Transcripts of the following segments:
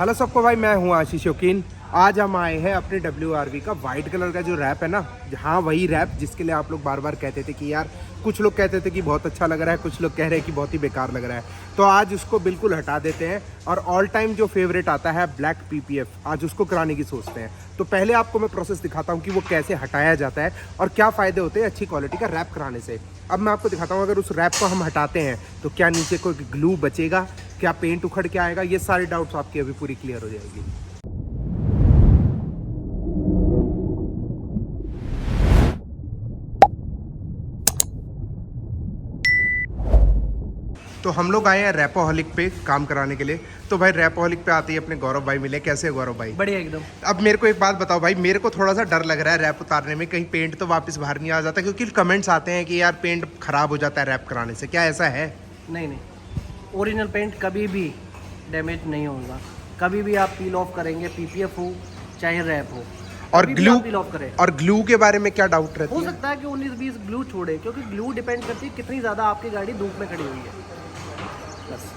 Hello सबको भाई, मैं हूँ आशीष शौकीन। आज हम आए हैं अपने WRV का वाइट कलर का जो रैप है ना, हाँ वही रैप जिसके लिए आप लोग बार बार कहते थे कि यार, कुछ लोग कहते थे कि बहुत अच्छा लग रहा है, कुछ लोग कह रहे हैं कि बहुत ही बेकार लग रहा है। तो आज उसको बिल्कुल हटा देते हैं और ऑल टाइम जो फेवरेट आता है ब्लैक PPF, आज उसको कराने की सोचते हैं। तो पहले आपको मैं प्रोसेस दिखाता हूँ कि वो कैसे हटाया जाता है और क्या फ़ायदे होते हैं अच्छी क्वालिटी का रैप कराने से। अब मैं आपको दिखाता हूँ, अगर उस रैप को हम हटाते हैं तो क्या नीचे कोई ग्लू बचेगा, क्या पेंट उखड़ के आएगा, ये सारे डाउट्स आपकी अभी पूरी क्लियर हो जाएगी। तो हम लोग आए हैं रैपोहलिक पे काम कराने के लिए। तो भाई रैपोहलिक पे आते ही अपने गौरव भाई मिले। कैसे है गौरव भाई? बढ़िया एकदम। अब मेरे को एक बात बताओ भाई, मेरे को थोड़ा सा डर लग रहा है रैप उतारने में, कहीं पेंट तो वापस बाहर नहीं आ जाता, क्योंकि कमेंट्स आते हैं कि यार पेंट खराब हो जाता है रैप कराने से। क्या ऐसा है? नहीं, ओरिजिनल पेंट कभी भी डैमेज नहीं होगा। कभी भी आप पील ऑफ करेंगे, PPF हो चाहे रैप हो, और ग्लू पील ऑफ करें। और ग्लू के बारे में क्या डाउट रहती हो है? सकता है कि 19-20 ग्लू छोड़े, क्योंकि ग्लू डिपेंड करती है कितनी ज़्यादा आपकी गाड़ी धूप में खड़ी हुई है। बस।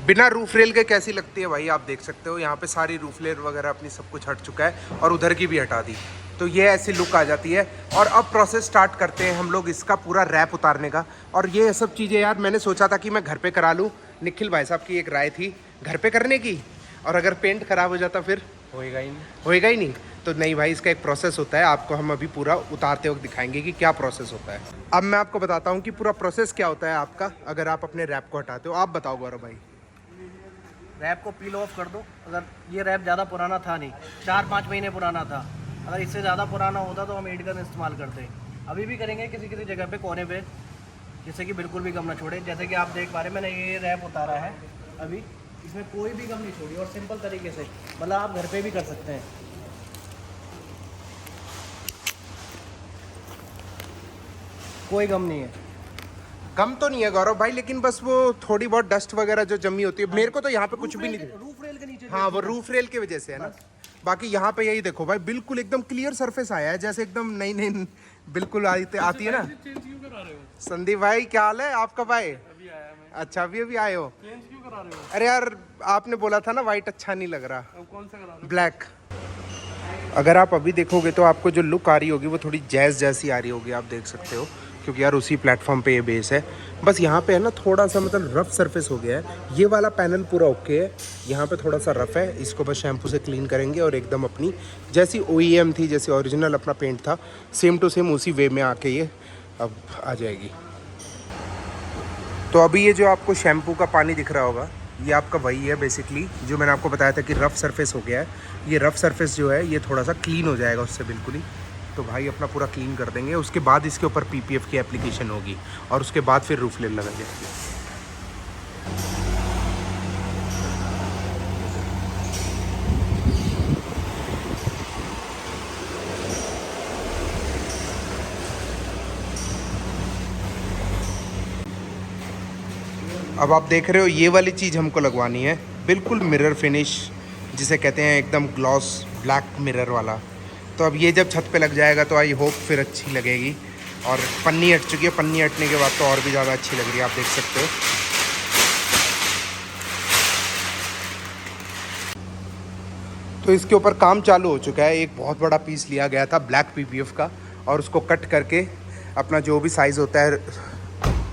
बिना रूफ रेल के कैसी लगती है भाई? आप देख सकते हो यहाँ पे सारी रूफ रेल वगैरह अपनी सब कुछ हट चुका है और उधर की भी हटा दी, तो ये ऐसी लुक आ जाती है। और अब प्रोसेस स्टार्ट करते हैं हम लोग इसका पूरा रैप उतारने का। और ये सब चीज़ें यार मैंने सोचा था कि मैं घर पे करा लूँ, निखिल भाई साहब की एक राय थी घर पे करने की, और अगर पेंट खराब हो जाता फिर होएगा ही नहीं। तो नहीं भाई, इसका एक प्रोसेस होता है, आपको हम अभी पूरा उतारते वक्त दिखाएंगे कि क्या प्रोसेस होता है। अब मैं आपको बताता हूँ कि पूरा प्रोसेस क्या होता है आपका अगर आप अपने रैप को हटाते हो। आप बताओ गौरव भाई। रैप को पील ऑफ कर दो। अगर ये रैप ज़्यादा पुराना था नहीं, 4-5 महीने पुराना था, अगर इससे ज़्यादा पुराना होता तो हम एड गन इस्तेमाल करते। अभी भी करेंगे किसी किसी जगह पे, कोने पे, जिससे कि बिल्कुल भी गम ना छोड़े। जैसे कि आप देख पा रहे हैं, मैंने ये रैप उतारा है अभी, इसमें कोई भी गम नहीं छोड़ी, और सिंपल तरीके से, मतलब आप घर पे भी कर सकते हैं। कोई गम नहीं है। कम तो नहीं है गौरव भाई, लेकिन बस वो थोड़ी बहुत डस्ट वगैरह जो जमी होती है, मेरे को तो यहाँ पे कुछ भी नहीं। रूफ रेल के नीचे, हाँ वो रूफ रेल की वजह से है ना। बाकी यहाँ पे यही देखो भाई, बिल्कुल एकदम क्लियर सरफेस आया है, जैसे एकदम नई बिल्कुल आती है ना। संदीप भाई क्या हाल है? आप कब आए? अच्छा अभी आए हो? चेंज क्यों करा रहे हो? अरे यार आपने बोला था ना व्हाइट अच्छा नहीं लग रहा, अब कौन सा करा रहे हो? ब्लैक। अगर आप अभी देखोगे तो आपको जो लुक आ रही होगी वो थोड़ी जैज़ जैसी आ रही होगी, आप देख सकते हो, क्योंकि यार उसी प्लेटफॉर्म पे ये बेस है। बस यहाँ पे है ना थोड़ा सा मतलब रफ सरफेस हो गया है। ये वाला पैनल पूरा ओके है, यहाँ पे थोड़ा सा रफ है, इसको बस शैम्पू से क्लीन करेंगे और एकदम अपनी जैसी OEM थी, जैसे ओरिजिनल अपना पेंट था, सेम टू सेम उसी वे में आके ये अब आ जाएगी। तो अभी ये जो आपको शैम्पू का पानी दिख रहा होगा, ये आपका वही है बेसिकली जो मैंने आपको बताया था कि रफ़ सरफेस हो गया है। ये रफ़ सरफेस जो है ये थोड़ा सा क्लीन हो जाएगा उससे बिल्कुल ही। तो भाई अपना पूरा क्लीन कर देंगे, उसके बाद इसके ऊपर PPF की एप्लीकेशन होगी और उसके बाद फिर रूफ लेन लगा जाएगी। अब आप देख रहे हो ये वाली चीज़ हमको लगवानी है, बिल्कुल मिरर फिनिश जिसे कहते हैं, एकदम ग्लॉस ब्लैक मिरर वाला। तो अब ये जब छत पे लग जाएगा तो आई होप फिर अच्छी लगेगी। और पन्नी हट चुकी है, पन्नी हटने के बाद तो और भी ज़्यादा अच्छी लग रही है, आप देख सकते हो। तो इसके ऊपर काम चालू हो चुका है। एक बहुत बड़ा पीस लिया गया था ब्लैक PPF का और उसको कट करके अपना जो भी साइज़ होता है,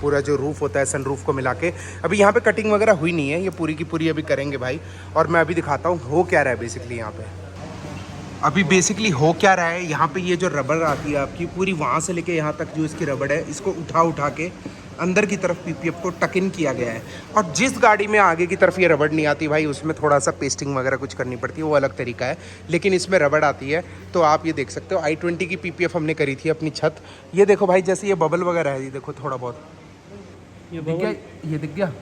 पूरा जो रूफ़ होता है सन रूफ को मिला के, अभी यहाँ पे कटिंग वगैरह हुई नहीं है, ये पूरी की पूरी अभी करेंगे भाई। और मैं अभी दिखाता हूँ हो क्या रहा है बेसिकली यहाँ पे। अभी बेसिकली हो क्या रहा है यहाँ पे, ये जो रबड़ आती है आपकी पूरी वहाँ से लेके यहाँ तक जो इसकी रबड़ है, इसको उठा के अंदर की तरफ PPF को टक इन किया गया है। और जिस गाड़ी में आगे की तरफ ये रबड़ नहीं आती भाई, उसमें थोड़ा सा पेस्टिंग वगैरह कुछ करनी पड़ती है, वो अलग तरीका है, लेकिन इसमें रबड़ आती है। तो आप ये देख सकते हो i20 की PPF हमने करी थी अपनी छत। ये देखो भाई, जैसे ये बबल वगैरह है, ये देखो थोड़ा बहुत ये दिख गया।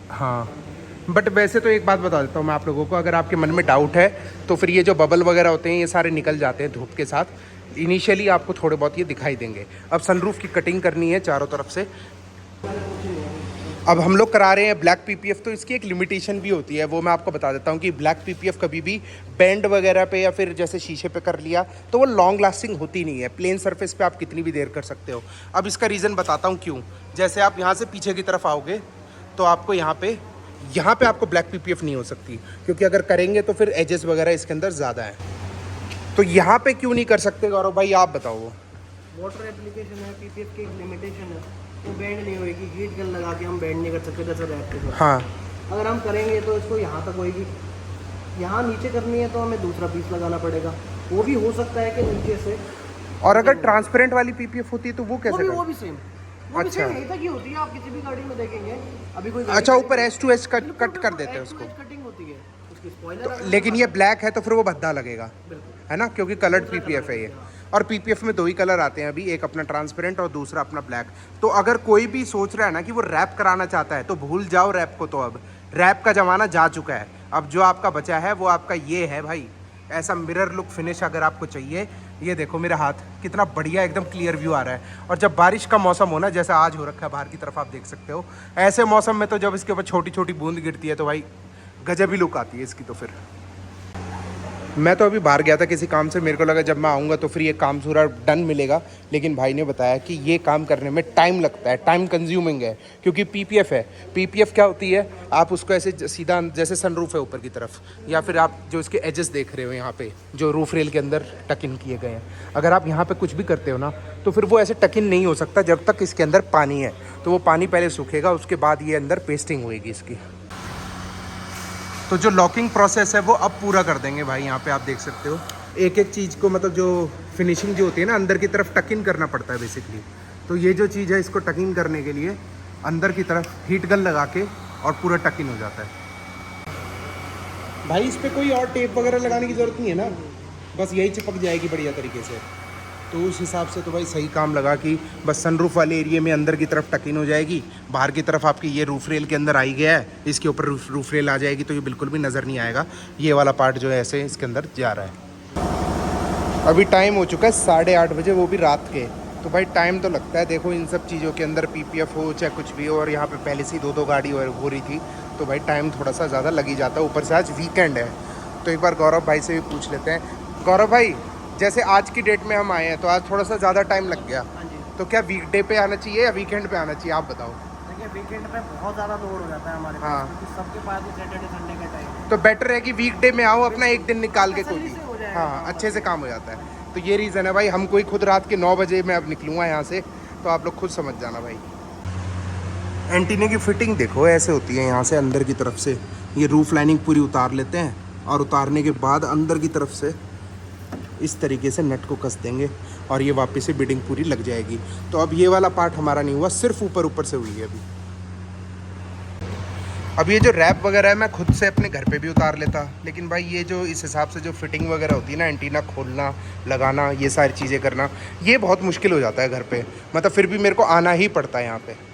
हाँ बट वैसे तो एक बात बता देता हूँ मैं आप लोगों को, अगर आपके मन में डाउट है तो फिर ये जो बबल वगैरह होते हैं ये सारे निकल जाते हैं धूप के साथ। इनिशियली आपको थोड़े बहुत ये दिखाई देंगे। अब सनरूफ की कटिंग करनी है चारों तरफ से। अब हम लोग करा रहे हैं ब्लैक PPF, तो इसकी एक लिमिटेशन भी होती है, वो मैं आपको बता देता हूँ कि ब्लैक PPF कभी भी बैंड वगैरह पे या फिर जैसे शीशे पे कर लिया तो वो लॉन्ग लास्टिंग होती नहीं है। प्लेन सरफेस पे आप कितनी भी देर कर सकते हो। अब इसका रीज़न बताता हूँ क्यों। जैसे आप यहाँ से पीछे की तरफ आओगे तो आपको यहाँ पे यहाँ पे आपको ब्लैक पीपीएफ नहीं हो सकती, क्योंकि अगर करेंगे तो फिर एजेस वगैरह इसके अंदर ज़्यादा है। तो यहाँ पे क्यों नहीं कर सकते गौरव भाई, आप बताओ। वो वाटर एप्लीकेशन है, पीपीएफ की एक लिमिटेशन है, वो बैंड नहीं होगी। हीट गन लगा के हम बैंड नहीं कर सकते जैसे रैप के साथ। हाँ, अगर हम करेंगे तो इसको यहाँ तक होएगी, यहाँ नीचे करनी है तो हमें दूसरा पीस लगाना पड़ेगा। वो भी हो सकता है कि नीचे से। और अगर ट्रांसपेरेंट वाली पीपीएफ होती है तो वो कैसे वो भी सेम, वो भी अच्छा। सेम यहीं तक ही होती है। आप किसी भी गाड़ी में देखेंगे अभी कोई अच्छा, ऊपर S2S कट कर देते हैं उसको। कटिंग होती है उसकी, स्पॉइलर लेकिन ये ब्लैक है तो फिर वो भद्दा लगेगा, बिल्कुल है ना, क्योंकि कलर्ड पीपीएफ है ये। और पीपीएफ में 2 ही कलर आते हैं अभी, एक अपना ट्रांसपेरेंट और दूसरा अपना ब्लैक। तो अगर कोई भी सोच रहा है ना कि वो रैप कराना चाहता है तो भूल जाओ रैप को। तो अब रैप का ज़माना जा चुका है। अब जो आपका बचा है वो आपका ये है भाई, ऐसा मिरर लुक फिनिश अगर आपको चाहिए। ये देखो मेरा हाथ कितना बढ़िया एकदम क्लियर व्यू आ रहा है। और जब बारिश का मौसम हो ना, जैसा आज हो रखा है बाहर की तरफ आप देख सकते हो, ऐसे मौसम में तो जब इसके ऊपर छोटी छोटी बूंद गिरती है तो भाई गजब ही लुक आती है इसकी। तो फिर मैं तो अभी बाहर गया था किसी काम से, मेरे को लगा जब मैं आऊँगा तो फिर ये काम पूरा डन मिलेगा। लेकिन भाई ने बताया कि ये काम करने में टाइम लगता है, टाइम कंज्यूमिंग है, क्योंकि पीपीएफ है। पीपीएफ क्या होती है, आप उसको ऐसे सीधा जैसे सनरूफ है ऊपर की तरफ, या फिर आप जो इसके एजेस देख रहे हो यहाँ पे जो रूफ रेल के अंदर टक इन किए गए हैं, अगर आप यहाँ पे कुछ भी करते हो ना तो फिर वो ऐसे टक इन नहीं हो सकता जब तक इसके अंदर पानी है। तो वो पानी पहले सूखेगा, उसके बाद ये अंदर पेस्टिंग होएगी इसकी। तो जो लॉकिंग प्रोसेस है वो अब पूरा कर देंगे भाई। यहाँ पे आप देख सकते हो एक एक चीज़ को, मतलब जो फिनिशिंग जो होती है ना अंदर की तरफ टक इन करना पड़ता है बेसिकली। तो ये जो चीज़ है इसको टक इन करने के लिए अंदर की तरफ हीट गन लगा के और पूरा टक इन हो जाता है भाई। इस पर कोई और टेप वगैरह लगाने की ज़रूरत नहीं है ना, बस यही चिपक जाएगी बढ़िया तरीके से। तो उस हिसाब से तो भाई सही काम लगा कि बस सनरूफ वाले एरिया में अंदर की तरफ टक इन हो जाएगी, बाहर की तरफ आपकी ये रूफ रेल के अंदर आई गया है, इसके ऊपर रूफ रेल आ जाएगी तो ये बिल्कुल भी नज़र नहीं आएगा। ये वाला पार्ट जो है ऐसे इसके अंदर जा रहा है। अभी टाइम हो चुका है 8:30 बजे, वो भी रात के। तो भाई टाइम तो लगता है, देखो इन सब चीज़ों के अंदर पीपीएफ हो चाहे कुछ भी हो, और यहाँ पे पहले से ही 2-2 गाड़ी हो रही थी, तो भाई टाइम थोड़ा सा ज़्यादा लग ही जाता है। ऊपर से आज वीकेंड है। तो एक बार गौरव भाई से भी पूछ लेते हैं। गौरव भाई, जैसे आज की डेट में हम आए हैं तो आज थोड़ा सा ज़्यादा टाइम लग गया, हाँ जी। तो क्या वीकडे पे आना चाहिए या वीकेंड पे आना चाहिए, आप बताओ। देखिए वीकेंड पे बहुत ज़्यादा लोड हो जाता है हमारे हाँ। पास, क्योंकि सबके पास ही सैटरडे संडे का टाइम। तो बेटर है कि वीकडे में आओ, अपना एक दिन निकाल के कोई तसल्ली भी, से हो जाएगा हाँ काम अच्छे से काम हो जाता है। तो ये रीज़न है भाई, हम कोई खुद रात के 9 बजे मैं अब निकलूँगा यहाँ से, तो आप लोग खुद समझ जाना भाई। एंटीने की फिटिंग देखो ऐसे होती है, यहाँ से अंदर की तरफ से ये रूफ लाइनिंग पूरी उतार लेते हैं, और उतारने के बाद अंदर की तरफ से इस तरीके से नट को कस देंगे और ये वापस से बिडिंग पूरी लग जाएगी। तो अब ये वाला पार्ट हमारा नहीं हुआ, सिर्फ ऊपर ऊपर से हुई है अभी। अब ये जो रैप वगैरह है मैं खुद से अपने घर पे भी उतार लेता, लेकिन भाई ये जो इस हिसाब से जो फिटिंग वगैरह होती है ना, एंटीना खोलना लगाना ये सारी चीज़ें करना, ये बहुत मुश्किल हो जाता है घर पे। मतलब फिर भी मेरे को आना ही पड़ता है यहाँ पे।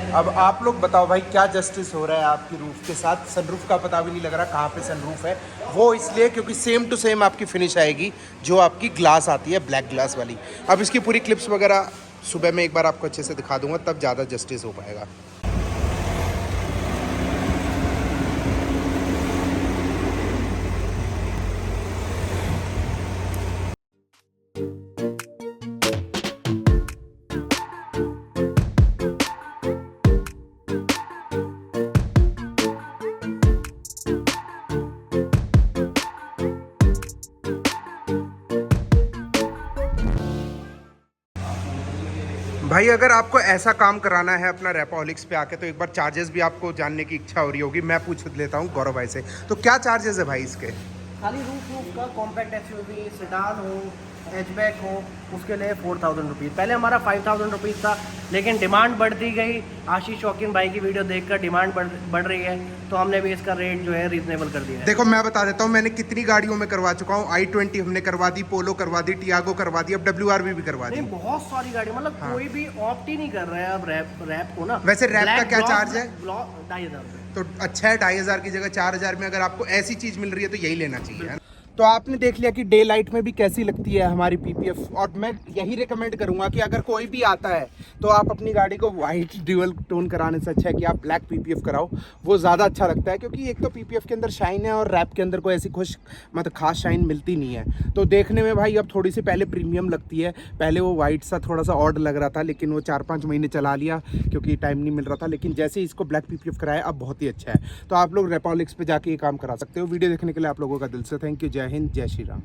अब आप लोग बताओ भाई, क्या जस्टिस हो रहा है आपकी रूफ के साथ? सनरूफ का पता भी नहीं लग रहा कहाँ पे सनरूफ है। वो इसलिए क्योंकि सेम टू सेम आपकी फिनिश आएगी जो आपकी ग्लास आती है, ब्लैक ग्लास वाली। अब इसकी पूरी क्लिप्स वगैरह सुबह में एक बार आपको अच्छे से दिखा दूंगा, तब ज़्यादा जस्टिस हो पाएगा। भाई अगर आपको ऐसा काम कराना है अपना रैपोलिक्स पे आके, तो एक बार चार्जेस भी आपको जानने की इच्छा हो रही होगी। मैं पूछ लेता हूँ गौरव भाई से, तो क्या चार्जेस है भाई इसके? खाली रूफ का कॉम्पैक्ट एसयूवी, सेडान हो, हैचबैक हो, उसके लिए 4000 रुपीज़। पहले हमारा 5000 रुपीज़ था, लेकिन डिमांड बढ़ती गई। आशीष शौकीन भाई की वीडियो देखकर डिमांड बढ़ रही है, तो हमने भी इसका रेट जो है रीजनेबल कर दिया है। देखो मैं बता देता हूँ मैंने कितनी गाड़ियों में करवा चुका हूँ। i20 हमने करवा दी, पोलो करवा दी, टियागो करवा दी, अब WRV भी करवा दी। नहीं, बहुत सारी गाड़ी, मतलब हाँ। कोई भी ऑप्ट ही नहीं कर रहा है अब रैप को ना। वैसे रैप का क्या चार्ज है? 2500 रुपये। तो अच्छा है, 2500 की जगह 4000 में अगर आपको ऐसी चीज़ मिल रही है तो यही लेना चाहिए। तो आपने देख लिया कि डे लाइट में भी कैसी लगती है हमारी पीपीएफ, और मैं यही रिकमेंड करूंगा कि अगर कोई भी आता है तो आप अपनी गाड़ी को वाइट ड्यूअल टोन कराने से अच्छा है कि आप ब्लैक पीपीएफ कराओ, वो ज़्यादा अच्छा लगता है। क्योंकि एक तो पीपीएफ के अंदर शाइन है और रैप के अंदर कोई ऐसी मतलब खास शाइन मिलती नहीं है। तो देखने में भाई अब थोड़ी सी पहले प्रीमियम लगती है, पहले वो वाइट सा थोड़ा सा ऑड लग रहा था, लेकिन वो 4-5 महीने चला लिया क्योंकि टाइम नहीं मिल रहा था। लेकिन जैसे ही इसको ब्लैक पीपीएफ कराया अब बहुत ही अच्छा है। तो आप लोग रेपॉलिक्स पे जाके ये काम करा सकते हो। वीडियो देखने के लिए आप लोगों का दिल से थैंक यू। जय हिंद, जय श्री राम।